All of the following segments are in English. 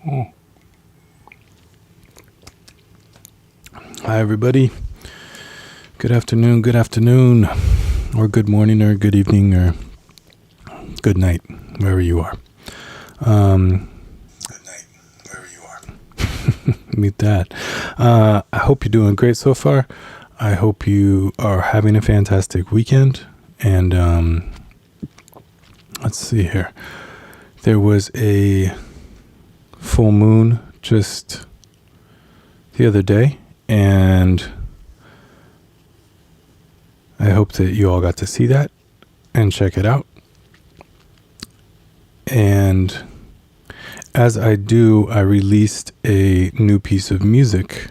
Oh. Hi, everybody. Good afternoon, or good morning, or good evening, or good night, wherever you are. Meet that. I hope you're doing great so far. I hope you are having a fantastic weekend. And let's see here. There was a full moon just the other day, and I hope that you all got to see that and check it out. And as I do, I released a new piece of music.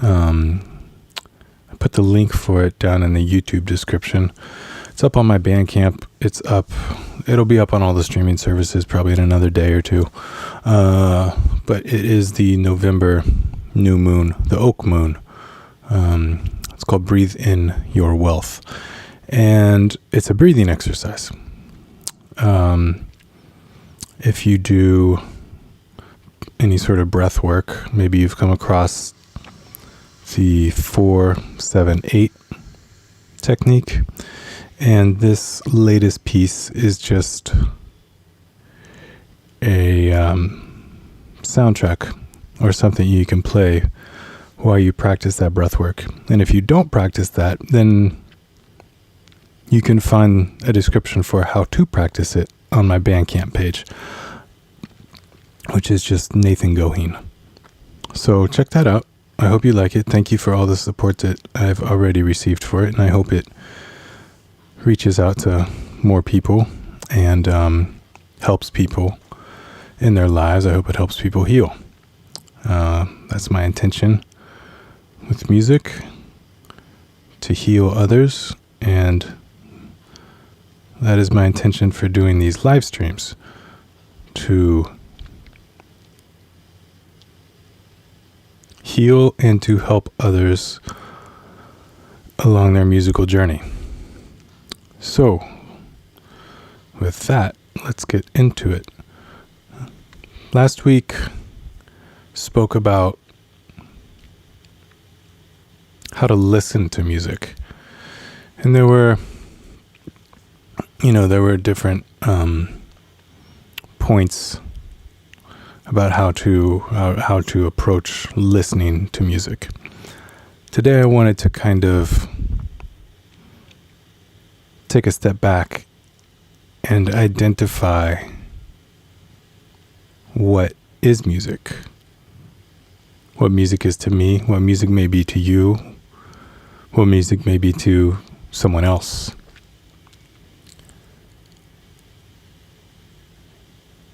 I put the link for it down in the YouTube description. It's up on my Bandcamp. It's up. It'll be up on all the streaming services probably in another day or two. But it is the November new moon, the oak moon. It's called Breathe in Your Wealth. And it's a breathing exercise. If you do any sort of breath work, maybe you've come across the 4-7-8 technique. And this latest piece is just a soundtrack or something you can play while you practice that breath work. And if you don't practice that, then you can find a description for how to practice it on my Bandcamp page, which is just Nathan Goheen. So check that out. I hope you like it. Thank you for all the support that I've already received for it, and I hope it reaches out to more people and helps people in their lives. I hope it helps people heal. That's my intention with music, to heal others, and that is my intention for doing these live streams, to heal and to help others along their musical journey. So, with that, let's get into it. Last week, spoke about how to listen to music. And there were different points about how to approach listening to music. Today I wanted to kind of take a step back and identify what is music. What music is to me, what music may be to you, what music may be to someone else.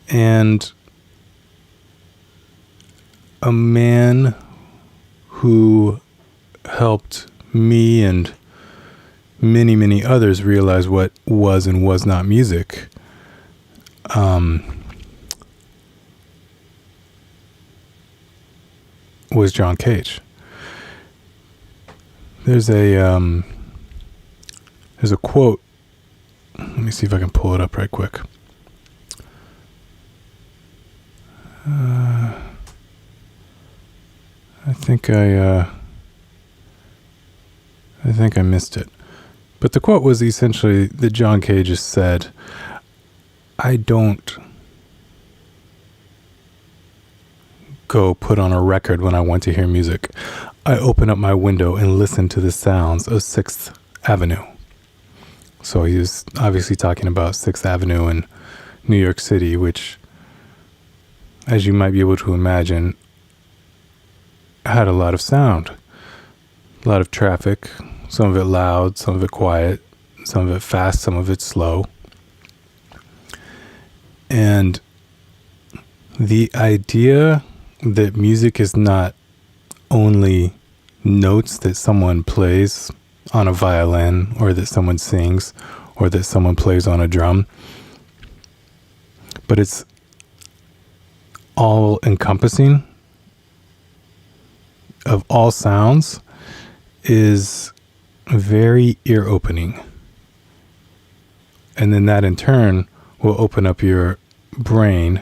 And a man who helped me and many, many others realize what was and was not music was John Cage. There's a quote. Let me see if I can pull it up right quick. I think I missed it. But the quote was essentially that John Cage just said, I don't go put on a record when I want to hear music. I open up my window and listen to the sounds of 6th Avenue. So he was obviously talking about 6th Avenue in New York City, which, as you might be able to imagine, had a lot of sound, a lot of traffic, some of it loud, some of it quiet, some of it fast, some of it slow. And the idea that music is not only notes that someone plays on a violin, or that someone sings, or that someone plays on a drum, but it's all encompassing of all sounds, is very ear opening. And then that in turn will open up your brain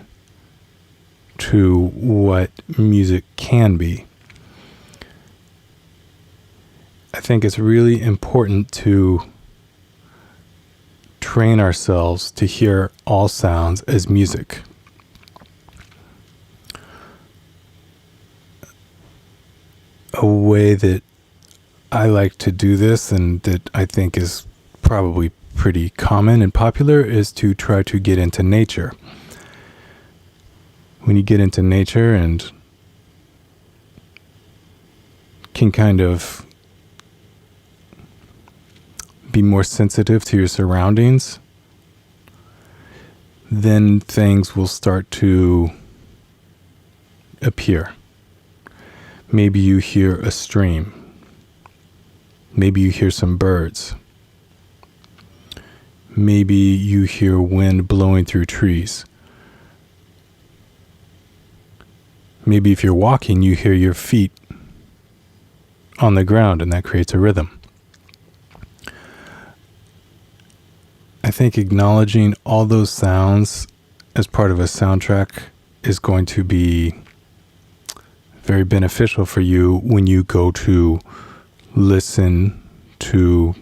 to what music can be. I think it's really important to train ourselves to hear all sounds as music. A way that I like to do this, and that I think is probably pretty common and popular, is to try to get into nature. When you get into nature and can kind of be more sensitive to your surroundings, then things will start to appear. Maybe you hear a stream. Maybe you hear some birds. Maybe you hear wind blowing through trees. Maybe if you're walking, you hear your feet on the ground, and that creates a rhythm. I think acknowledging all those sounds as part of a soundtrack is going to be very beneficial for you when you go to listen to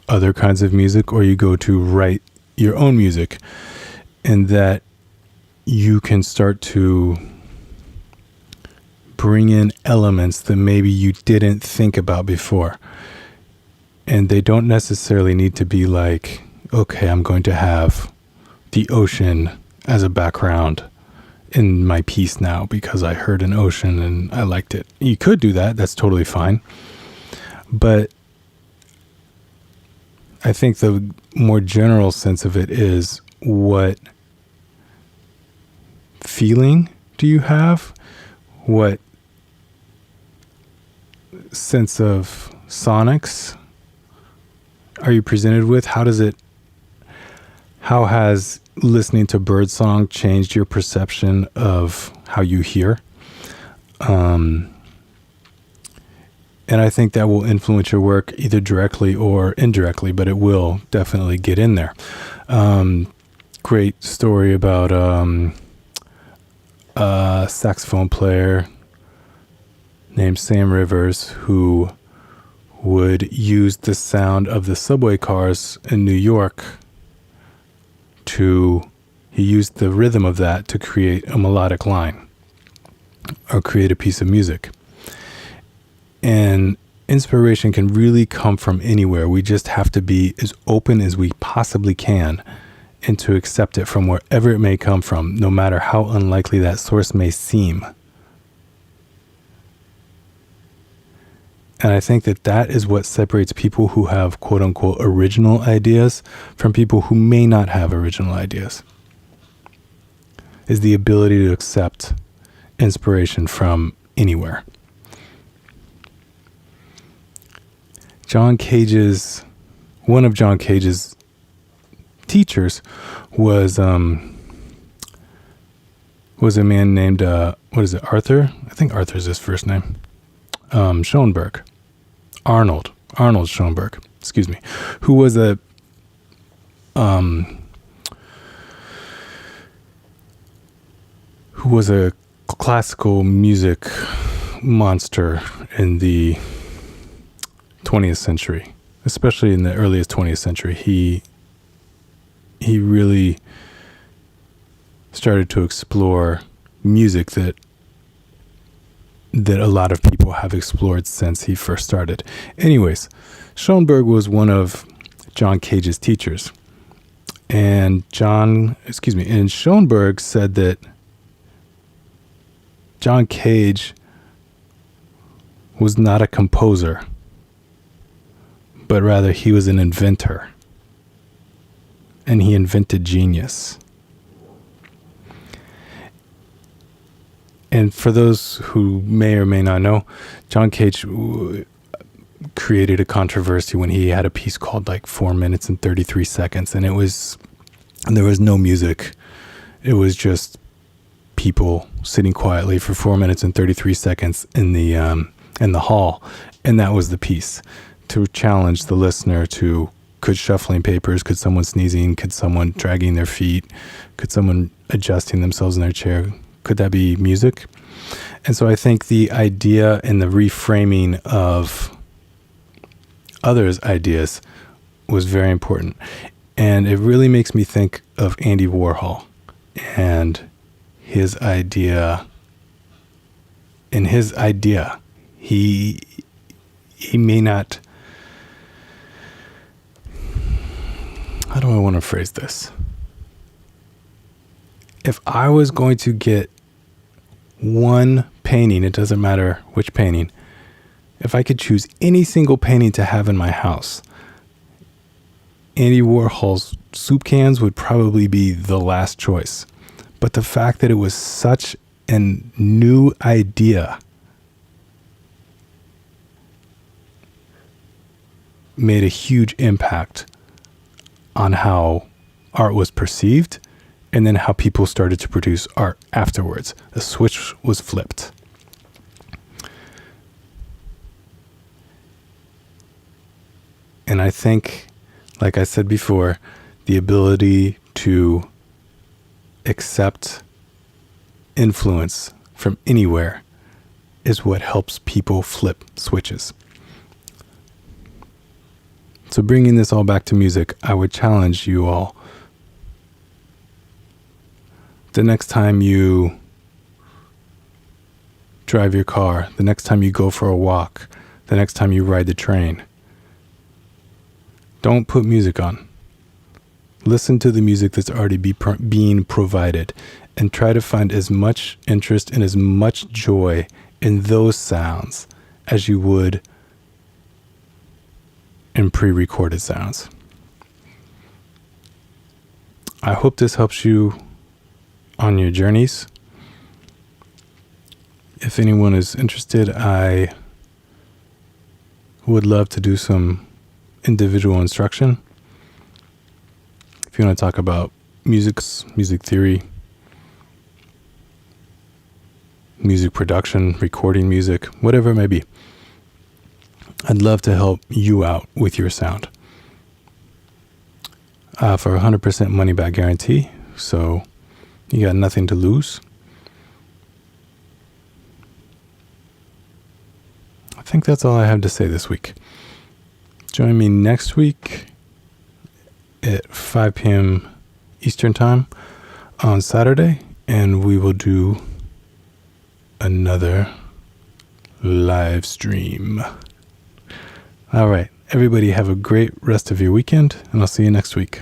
other kinds of music, or you go to write your own music, and that you can start to bring in elements that maybe you didn't think about before. And they don't necessarily need to be like, okay, I'm going to have the ocean as a background in my piece now because I heard an ocean and I liked it. You could do that. That's totally fine. But I think the more general sense of it is, what feeling do you have? What sense of sonics are you presented with? How has listening to Birdsong changed your perception of how you hear? And I think that will influence your work either directly or indirectly, but it will definitely get in there. Great story about a saxophone player named Sam Rivers who would use the sound of the subway cars in New York he used the rhythm of that to create a melodic line or create a piece of music. And inspiration can really come from anywhere. We just have to be as open as we possibly can and to accept it from wherever it may come from, no matter how unlikely that source may seem. And I think that is what separates people who have quote unquote original ideas from people who may not have original ideas, is the ability to accept inspiration from anywhere. One of John Cage's teachers was a man named, Arthur? I think Arthur's his first name. Schoenberg. Arnold Schoenberg, excuse me, who was a classical music monster in the 20th century, especially in the earliest 20th century. He really started to explore music that a lot of people have explored since he first started. Anyways, Schoenberg was one of John Cage's teachers. And Schoenberg said that John Cage was not a composer, but rather he was an inventor. And he invented genius. And for those who may or may not know, John Cage created a controversy when he had a piece called like 4 minutes and 33 seconds. And there was no music. It was just people sitting quietly for 4 minutes and 33 seconds in the hall. And that was the piece, to challenge the listener to, could shuffling papers, could someone sneezing, could someone dragging their feet, could someone adjusting themselves in their chair, Could that be music? And so I think the idea and the reframing of others' ideas was very important. And it really makes me think of Andy Warhol and his idea. In his idea, he may not... How do I want to phrase this? If I was going to get one painting, it doesn't matter which painting, if I could choose any single painting to have in my house, Andy Warhol's soup cans would probably be the last choice. But the fact that it was such a new idea made a huge impact on how art was perceived, and then how people started to produce art afterwards. The switch was flipped. And I think, like I said before, the ability to accept influence from anywhere is what helps people flip switches. So bringing this all back to music, I would challenge you all. The next time you drive your car, the next time you go for a walk, the next time you ride the train, don't put music on. Listen to the music that's already being provided, and try to find as much interest and as much joy in those sounds as you would in pre-recorded sounds. I hope this helps you on your journeys. If anyone is interested, I would love to do some individual instruction. If you want to talk about music theory, music production, recording music, whatever it may be, I'd love to help you out with your sound. For 100% money back guarantee, so you got nothing to lose. I think that's all I have to say this week. Join me next week at 5 p.m. Eastern Time on Saturday, and we will do another live stream. All right, everybody have a great rest of your weekend, and I'll see you next week.